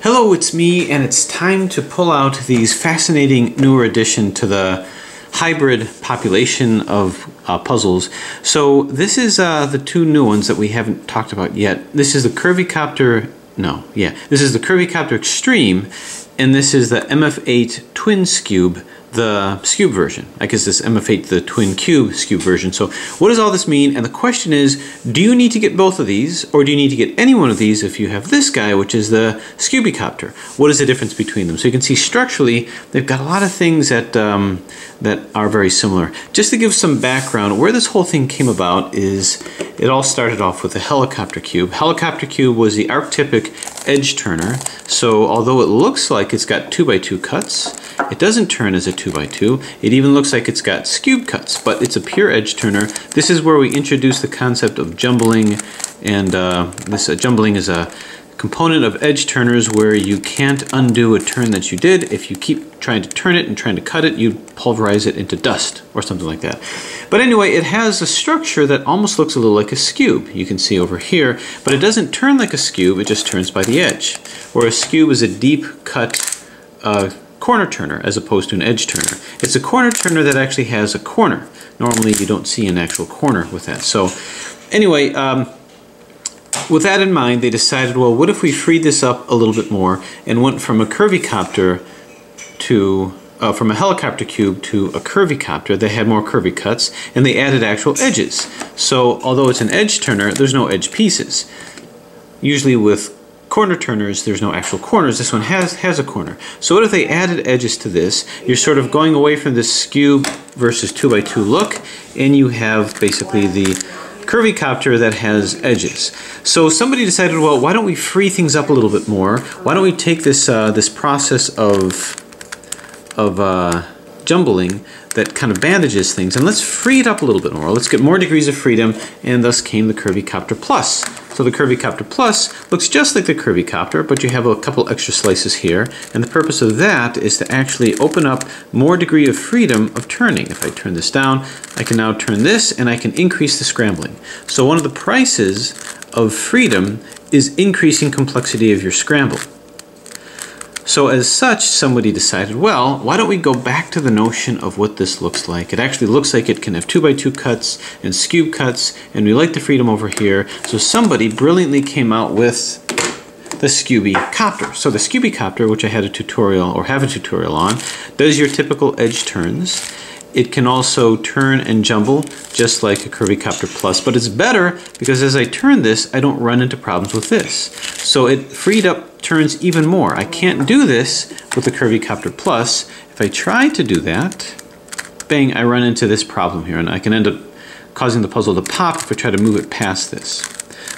Hello, it's me, and it's time to pull out these fascinating newer addition to the hybrid population of puzzles. So this is the two new ones that we haven't talked about yet. This is the Curvy Copter, this is the Curvy Copter Extreme, and this is the MF8 Twins Skewb, the skewb version. I guess this MF8, the twin cube skewb version. So what does all this mean? And the question is, do you need to get both of these, or do you need to get any one of these if you have this guy, which is the Skewby Copter? What is the difference between them? So you can see structurally, they've got a lot of things that, that are very similar. Just to give some background, where this whole thing came about is, it all started off with the helicopter cube. Helicopter cube was the archetypic edge turner. So although it looks like it's got 2x2 cuts, it doesn't turn as a 2x2. It even looks like it's got skewb cuts, but it's a pure edge turner. This is where we introduce the concept of jumbling, and this jumbling is a component of edge turners where you can't undo a turn that you did. If you keep trying to turn it and trying to cut it, you pulverize it into dust or something like that. But anyway, it has a structure that almost looks a little like a skewb. You can see over here, but it doesn't turn like a skewb, it just turns by the edge. Where a skewb is a deep cut corner turner as opposed to an edge turner. It's a corner turner that actually has a corner. Normally you don't see an actual corner with that. So anyway, with that in mind, they decided, well, what if we freed this up a little bit more and went from a curvy copter to, from a helicopter cube to a curvy copter. They had more curvy cuts, and they added actual edges. So although it's an edge turner, there's no edge pieces. Usually with corner turners, there's no actual corners. This one has a corner. So what if they added edges to this? You're sort of going away from this skewb versus 2x2 look, and you have basically the curvy copter that has edges. So somebody decided, well, why don't we free things up a little bit more? Why don't we take this this process of jumbling that kind of bandages things, and let's free it up a little bit more. Let's get more degrees of freedom, and thus came the Curvy Copter Plus. So the Curvy Copter Plus looks just like the Curvy Copter, but you have a couple extra slices here, and the purpose of that is to actually open up more degree of freedom of turning. If I turn this down, I can now turn this, and I can increase the scrambling. So one of the prices of freedom is increasing complexity of your scramble. So as such, somebody decided, well, why don't we go back to the notion of what this looks like? It actually looks like it can have 2x2 cuts and skewb cuts, and we like the freedom over here. So somebody brilliantly came out with the Skewby Copter. So the Skewby Copter, which I had a tutorial, or have a tutorial on, does your typical edge turns. It can also turn and jumble just like a Curvy Copter Plus, but it's better because as I turn this, I don't run into problems with this. So it freed up turns even more. I can't do this with the Curvy Copter Plus. If I try to do that, bang, I run into this problem here, and I can end up causing the puzzle to pop if I try to move it past this.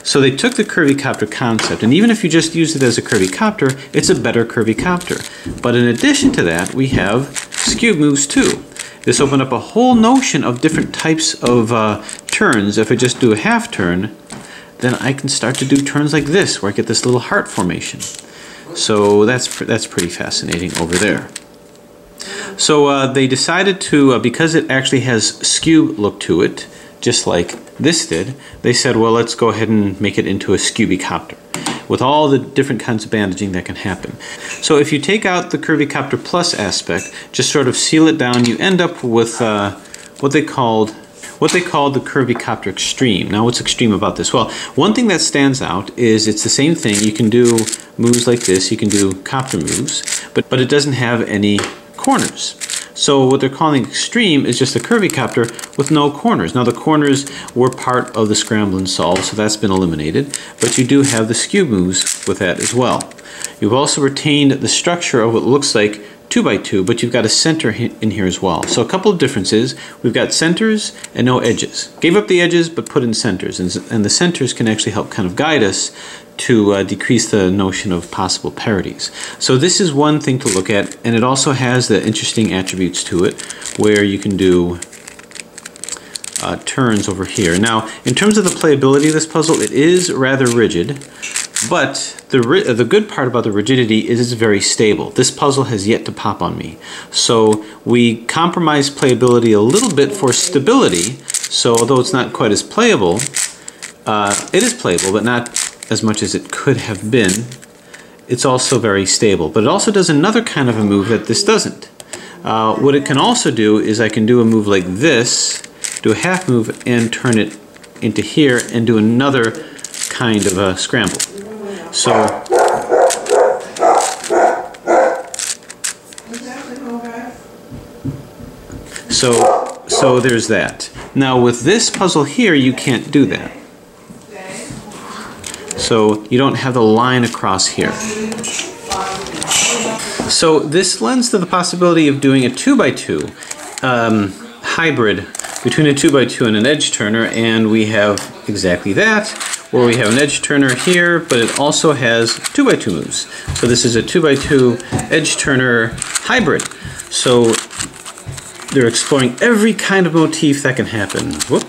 So they took the Curvy Copter concept, and even if you just use it as a Curvy Copter, it's a better Curvy Copter. But in addition to that, we have skewb moves too. This opened up a whole notion of different types of turns. If I just do a half turn, then I can start to do turns like this, where I get this little heart formation. So that's pretty fascinating over there. So they decided to, because it actually has skewb look to it, just like this did, they said, well, let's go ahead and make it into a Skewby Copter, with all the different kinds of bandaging that can happen. So if you take out the Curvy Copter Plus aspect, just sort of seal it down, you end up with what they called the Curvy Copter Extreme. Now what's extreme about this? Well, one thing that stands out is it's the same thing. You can do moves like this, you can do copter moves, but it doesn't have any corners. So what they're calling extreme is just a Curvy Copter with no corners. Now the corners were part of the scramble and solve, so that's been eliminated, but you do have the skewb moves with that as well. You've also retained the structure of what looks like 2x2, but you've got a center in here as well. So a couple of differences. We've got centers and no edges. Gave up the edges, but put in centers, and the centers can actually help kind of guide us to decrease the notion of possible parities. So this is one thing to look at, and it also has the interesting attributes to it, where you can do turns over here. Now, in terms of the playability of this puzzle, it is rather rigid, but the good part about the rigidity is it's very stable. This puzzle has yet to pop on me. So we compromise playability a little bit for stability, so although it's not quite as playable, it is playable, but not as much as it could have been. it's also very stable. But it also does another kind of a move that this doesn't. What it can also do is I can do a move like this, do a half move and turn it into here and do another kind of a scramble. So there's that. Now with this puzzle here, you can't do that. So you don't have the line across here. So this lends to the possibility of doing a 2x2 hybrid between a 2x2 and an edge turner, and we have exactly that, where we have an edge turner here, but it also has 2x2 moves. So this is a 2x2 edge turner hybrid. So they're exploring every kind of motif that can happen. Whoop.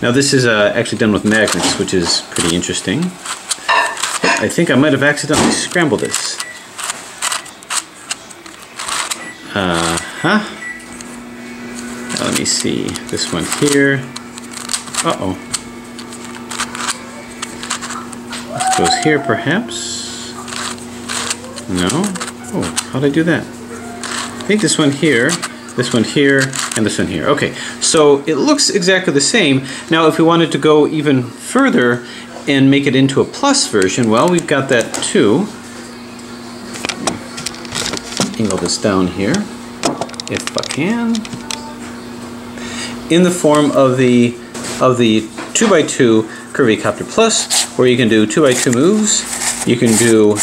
Now this is actually done with magnets, which is pretty interesting. I think I might have accidentally scrambled this. Now let me see. This one here. Uh-oh. This goes here, perhaps. No? Oh, how'd I do that? I think this one here, and this one here. Okay, so it looks exactly the same. Now, if we wanted to go even further and make it into a plus version, well, we've got that too. Angle this down here, if I can. In the form of the 2x2 Curvy Copter Plus, where you can do 2x2 moves. You can do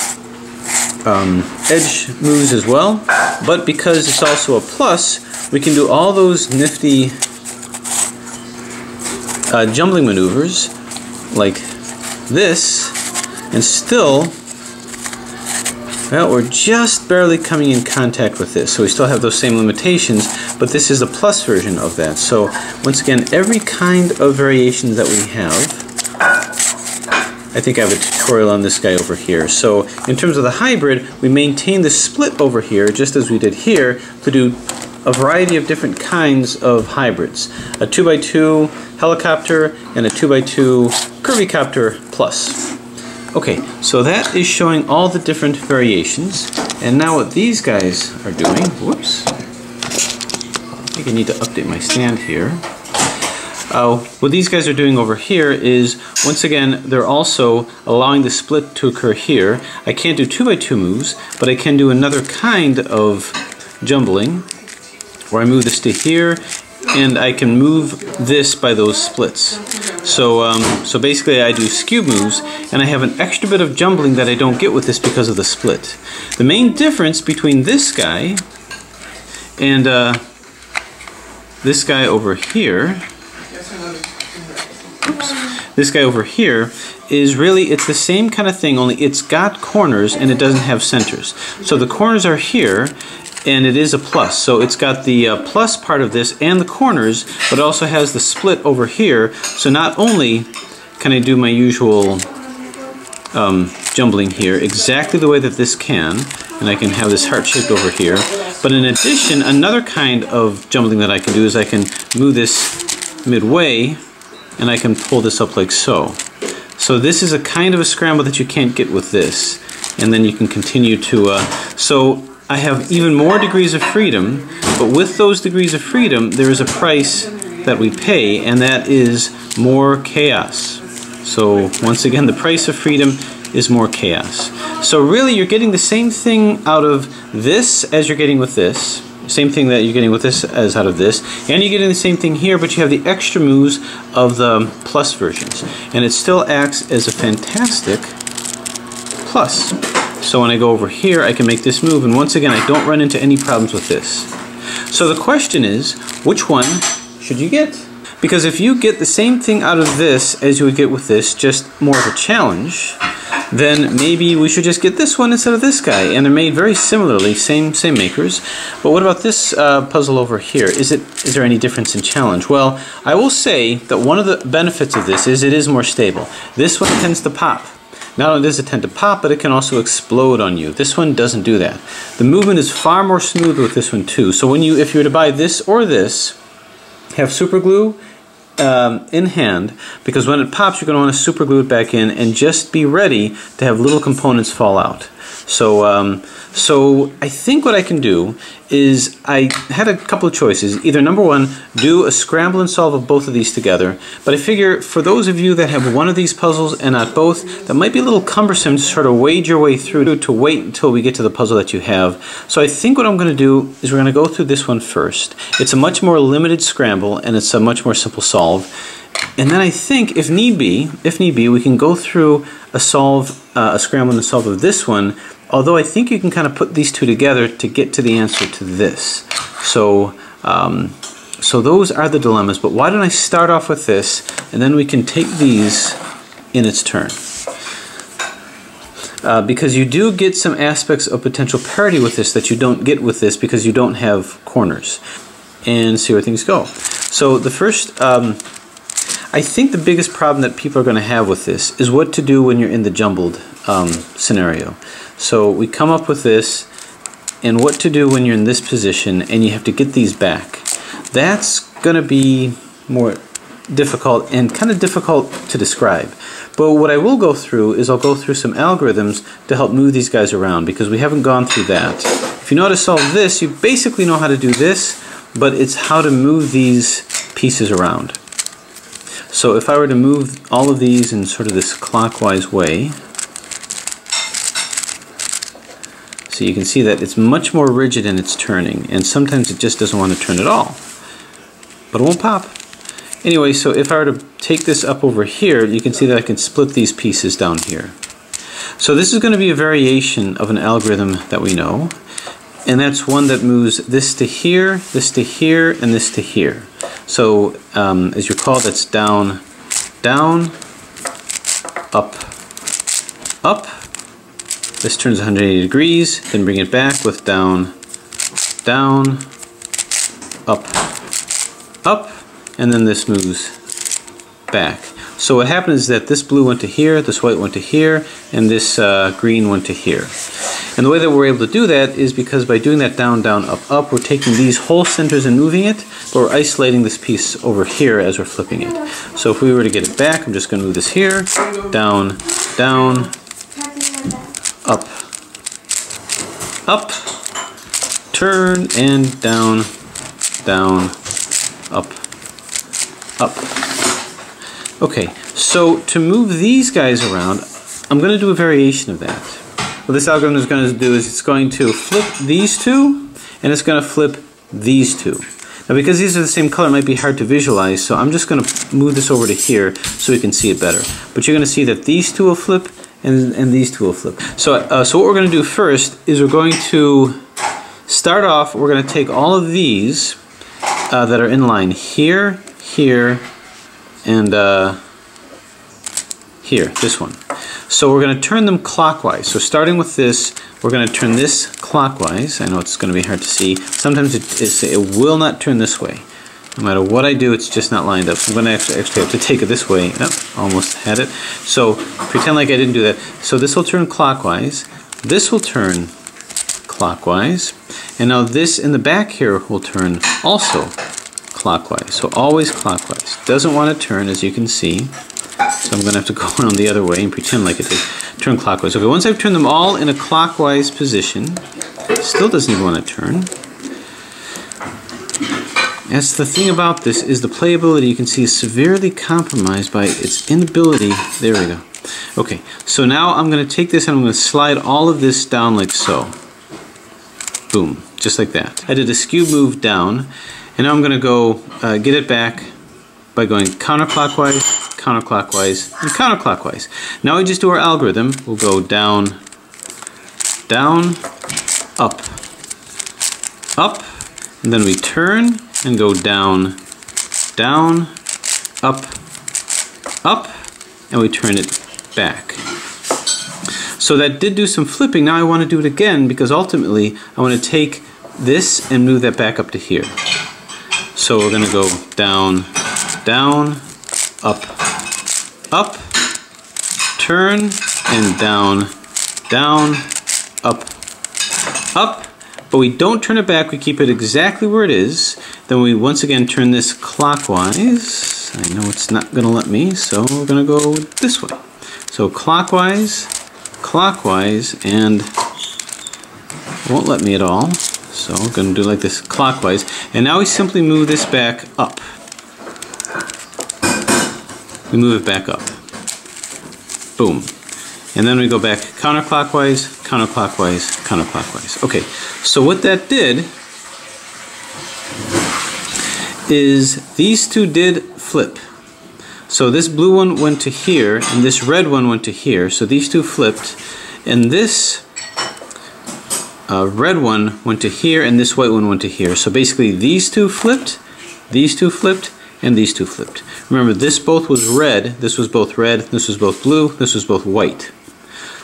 edge moves as well, but because it's also a plus, we can do all those nifty jumbling maneuvers like this, and still, well, we're just barely coming in contact with this, so we still have those same limitations, but this is a plus version of that. So once again, every kind of variation that we have, I think I have a tutorial on this guy over here. So in terms of the hybrid, we maintain the split over here, just as we did here, to do a variety of different kinds of hybrids. A 2x2 helicopter and a 2x2 Curvy Copter Plus. Okay, so that is showing all the different variations. And now what these guys are doing, whoops, I think I need to update my stand here. What these guys are doing over here is, once again, they're also allowing the split to occur here. I can't do 2x2 moves, but I can do another kind of jumbling, where I move this to here, and I can move this by those splits. So, so basically I do skewb moves, and I have an extra bit of jumbling that I don't get with this because of the split. The main difference between this guy and this guy over here, this guy over here, is really, it's the same kind of thing, only it's got corners and it doesn't have centers. So the corners are here, and it is a plus. So it's got the plus part of this and the corners, but it also has the split over here. So not only can I do my usual jumbling here exactly the way that this can, and I can have this heart shaped over here, but in addition, another kind of jumbling that I can do is I can move this midway, and I can pull this up like so. So this is a kind of a scramble that you can't get with this. And then you can continue to, so I have even more degrees of freedom, but with those degrees of freedom, there is a price that we pay, and that is more chaos. So once again, the price of freedom is more chaos. So really, you're getting the same thing out of this as you're getting with this. Same thing that you're getting with this as out of this, and you're getting the same thing here, but you have the extra moves of the plus versions, and it still acts as a fantastic plus. So when I go over here, I can make this move, and once again, I don't run into any problems with this. So the question is, which one should you get? Because if you get the same thing out of this as you would get with this, just more of a challenge, then maybe we should just get this one instead of this guy. And they're made very similarly, same makers. But what about this puzzle over here? Is there any difference in challenge? Well, I will say that one of the benefits of this is it is more stable. This one tends to pop. Not only does it tend to pop, but it can also explode on you. This one doesn't do that. The movement is far more smooth with this one too. So when if you were to buy this or this, have super glue, in hand, because when it pops you're going to want to super glue it back in and just be ready to have little components fall out. So, so I think what I can do is, I had a couple of choices. Either number one, do a scramble and solve of both of these together, but I figure for those of you that have one of these puzzles and not both, that might be a little cumbersome to sort of wade your way through, to wait until we get to the puzzle that you have. So I think what I'm going to do is we're going to go through this one first. It's a much more limited scramble and it's a much more simple solve. And then I think, if need be, we can go through a scramble and a solve of this one, although I think you can kind of put these two together to get to the answer to this. So, so those are the dilemmas, but why don't I start off with this, and then we can take these in its turn. Because you do get some aspects of potential parity with this that you don't get with this because you don't have corners. And see where things go. So the first, I think the biggest problem that people are going to have with this is what to do when you're in the jumbled scenario. So we come up with this, and what to do when you're in this position and you have to get these back. That's going to be more difficult and kind of difficult to describe. But what I will go through is I'll go through some algorithms to help move these guys around, because we haven't gone through that. If you know how to solve this, you basically know how to do this, but it's how to move these pieces around. So if I were to move all of these in sort of this clockwise way, so you can see that it's much more rigid in its turning, and sometimes it just doesn't want to turn at all. But it won't pop. Anyway, so if I were to take this up over here, you can see that I can split these pieces down here. So this is going to be a variation of an algorithm that we know, and that's one that moves this to here, and this to here. So as you recall, that's down, down, up, up. This turns 180 degrees, then bring it back with down, down, up, up, and then this moves back. So what happens is that this blue went to here, this white went to here, and this green went to here. And the way that we're able to do that is because by doing that down, down, up, up, we're taking these whole centers and moving it, but we're isolating this piece over here as we're flipping it. So if we were to get it back, I'm just going to move this here, down, down, up, up, turn, and down, down, up, up. Okay, so to move these guys around, I'm going to do a variation of that. What this algorithm is going to do is it's going to flip these two, and it's going to flip these two. Now because these are the same color, it might be hard to visualize, so I'm just going to move this over to here so we can see it better. But you're going to see that these two will flip, and these two will flip. So, so what we're going to do first is we're going to start off, we're going to take all of these that are in line here, here, and here, this one. So we're going to turn them clockwise. So starting with this, we're going to turn this clockwise. I know it's going to be hard to see. Sometimes it will not turn this way. No matter what I do, it's just not lined up. I'm going to actually have to take it this way. Oh, almost had it. So pretend like I didn't do that. So this will turn clockwise. This will turn clockwise. And now this in the back here will turn also clockwise. So always clockwise. Doesn't want to turn, as you can see. So I'm going to have to go around the other way and pretend like it did. Turn clockwise. Okay, once I've turned them all in a clockwise position, it still doesn't even want to turn. That's the thing about this, is the playability, you can see, is severely compromised by its inability. There we go. Okay, so now I'm going to take this and I'm going to slide all of this down like so. Boom, just like that. I did a skew move down, and now I'm going to go get it back by going counterclockwise, counterclockwise, and counterclockwise. Now we just do our algorithm. We'll go down, down, up, up, and then we turn and go down, down, up, up, and we turn it back. So that did do some flipping. Now I want to do it again because ultimately I want to take this and move that back up to here. So we're going to go down, down, up, up, turn, and down, down, up, up. But we don't turn it back, we keep it exactly where it is. Then we once again turn this clockwise. I know it's not going to let me, so we're going to go this way. So clockwise, clockwise, and it won't let me at all. So we're going to do like this clockwise. And now we simply move this back up. We move it back up. Boom. And then we go back counterclockwise, counterclockwise, counterclockwise. Okay, so what that did is these two did flip. So this blue one went to here, and this red one went to here. So these two flipped, and this red one went to here, and this white one went to here. So basically these two flipped, and these two flipped. Remember, this both was red, this was both red, this was both blue, this was both white.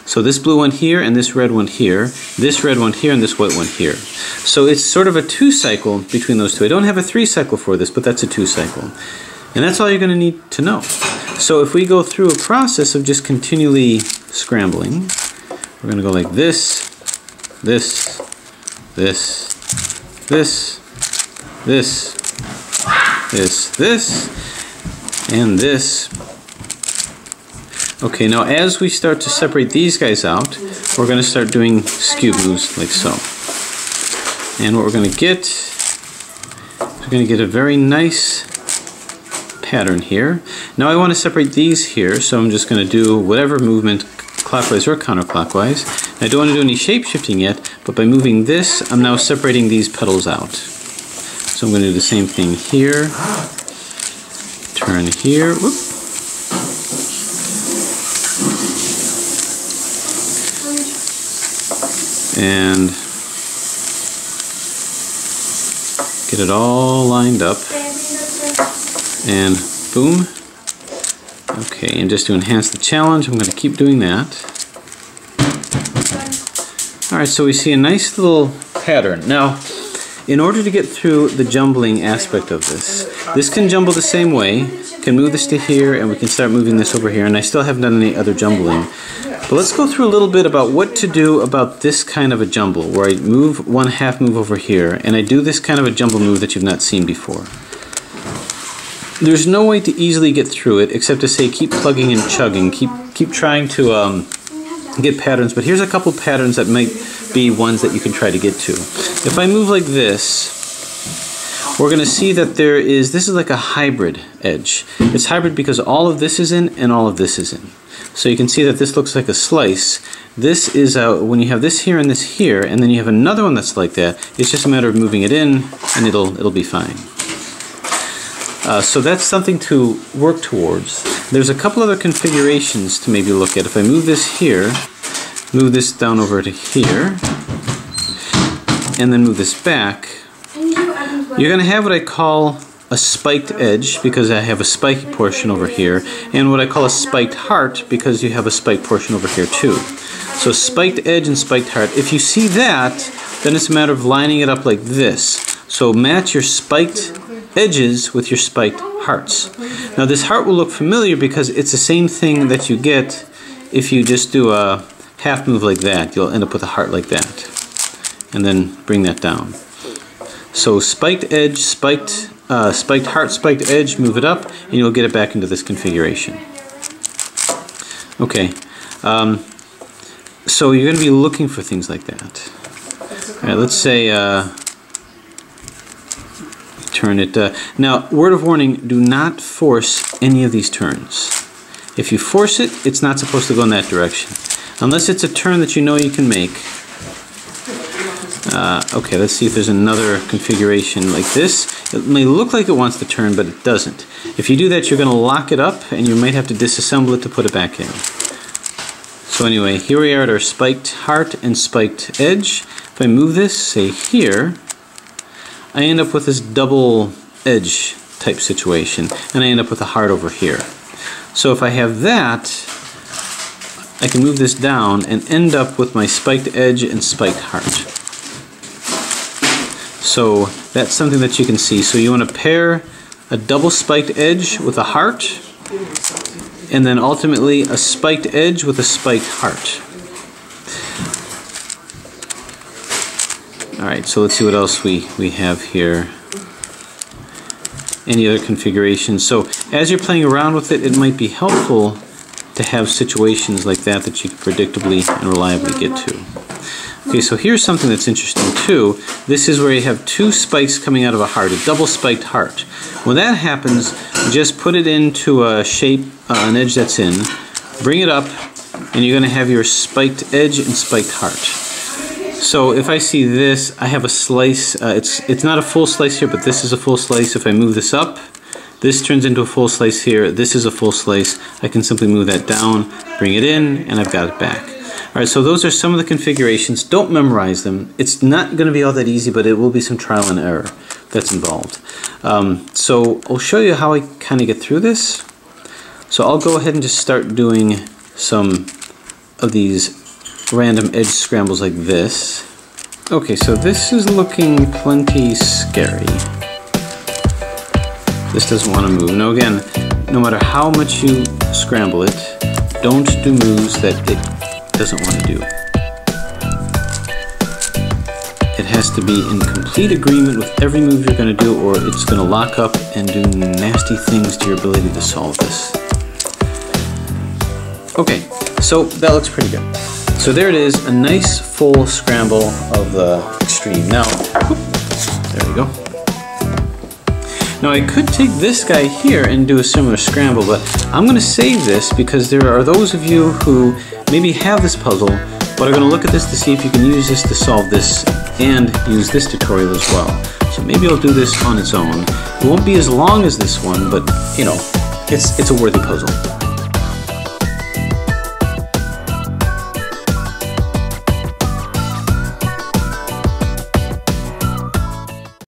So this blue went here, and this red went here, this red went here, and this white went here. So it's sort of a 2-cycle between those two. I don't have a 3-cycle for this, but that's a 2-cycle. And that's all you're going to need to know. So if we go through a process of just continually scrambling, we're going to go like this, this, this, this, this, this, and this. Okay, now as we start to separate these guys out, we're going to start doing skew moves like so. And what we're going to get, we're going to get a very nice pattern here. Now I want to separate these here, so I'm just going to do whatever movement, clockwise or counterclockwise. I don't want to do any shape shifting yet, but by moving this, I'm now separating these petals out. So I'm going to do the same thing here, turn here, whoop. And get it all lined up, and boom. Okay, and just to enhance the challenge, I'm going to keep doing that. Alright, so we see a nice little pattern. Now, in order to get through the jumbling aspect of this can jumble the same way. Can move this to here, and we can start moving this over here, and I still haven't done any other jumbling. But let's go through a little bit about what to do about this kind of a jumble, where I move one half move over here, and I do this kind of a jumble move that you've not seen before. There's no way to easily get through it except to say keep plugging and chugging, keep trying to get patterns, but here's a couple patterns that might be ones that you can try to get to. If I move like this, we're going to see that this is like a hybrid edge. It's hybrid because all of this is in and all of this is in. So you can see that this looks like a slice. This is when you have this here and this here, and then you have another one that's like that. It's just a matter of moving it in, and it'll be fine. So that's something to work towards. There's a couple other configurations to maybe look at. If I move this here, move this down over to here, and then move this back, you're going to have what I call a spiked edge because I have a spiky portion over here, and what I call a spiked heart because you have a spiked portion over here too. So spiked edge and spiked heart. If you see that, then it's a matter of lining it up like this. So match your spiked edges with your spiked hearts. Now this heart will look familiar because it's the same thing that you get if you just do a half move like that. You'll end up with a heart like that. And then bring that down. So spiked edge, spiked heart, spiked edge, move it up, and you'll get it back into this configuration. Okay, so you're going to be looking for things like that. All right, let's say turn it. Now, word of warning: do not force any of these turns. If you force it, it's not supposed to go in that direction, unless it's a turn that you know you can make. Okay, let's see if there's another configuration like this. It may look like it wants to turn, but it doesn't. If you do that, you're going to lock it up, and you might have to disassemble it to put it back in. So anyway, here we are at our spiked heart and spiked edge. If I move this, say here, I end up with this double edge type situation, and I end up with a heart over here. So if I have that, I can move this down and end up with my spiked edge and spiked heart. So that's something that you can see. So you want to pair a double spiked edge with a heart, and then ultimately a spiked edge with a spiked heart. Alright, so let's see what else we have here. Any other configurations. So as you're playing around with it, it might be helpful to have situations like that that you can predictably and reliably get to. Okay, so here's something that's interesting too. This is where you have two spikes coming out of a heart, a double spiked heart. When that happens, you just put it into a shape, an edge that's in, bring it up, and you're going to have your spiked edge and spiked heart. So if I see this, I have a slice, it's not a full slice here, but this is a full slice. If I move this up, this turns into a full slice here, this is a full slice. I can simply move that down, bring it in, and I've got it back. Alright, so those are some of the configurations. Don't memorize them. It's not going to be all that easy, but it will be some trial and error that's involved. So I'll show you how I kind of get through this. So I'll go ahead and just start doing some of these random edge scrambles like this. Okay, so this is looking plenty scary. This doesn't want to move. Now again, no matter how much you scramble it, don't do moves that it doesn't want to do. It has to be in complete agreement with every move you're going to do, or it's going to lock up and do nasty things to your ability to solve this. Okay, so that looks pretty good. So there it is, a nice full scramble of the Extreme. Now, whoop, there we go. Now I could take this guy here and do a similar scramble, but I'm going to save this because there are those of you who maybe have this puzzle, but are going to look at this to see if you can use this to solve this and use this tutorial as well. So maybe I'll do this on its own. It won't be as long as this one, but you know, it's a worthy puzzle.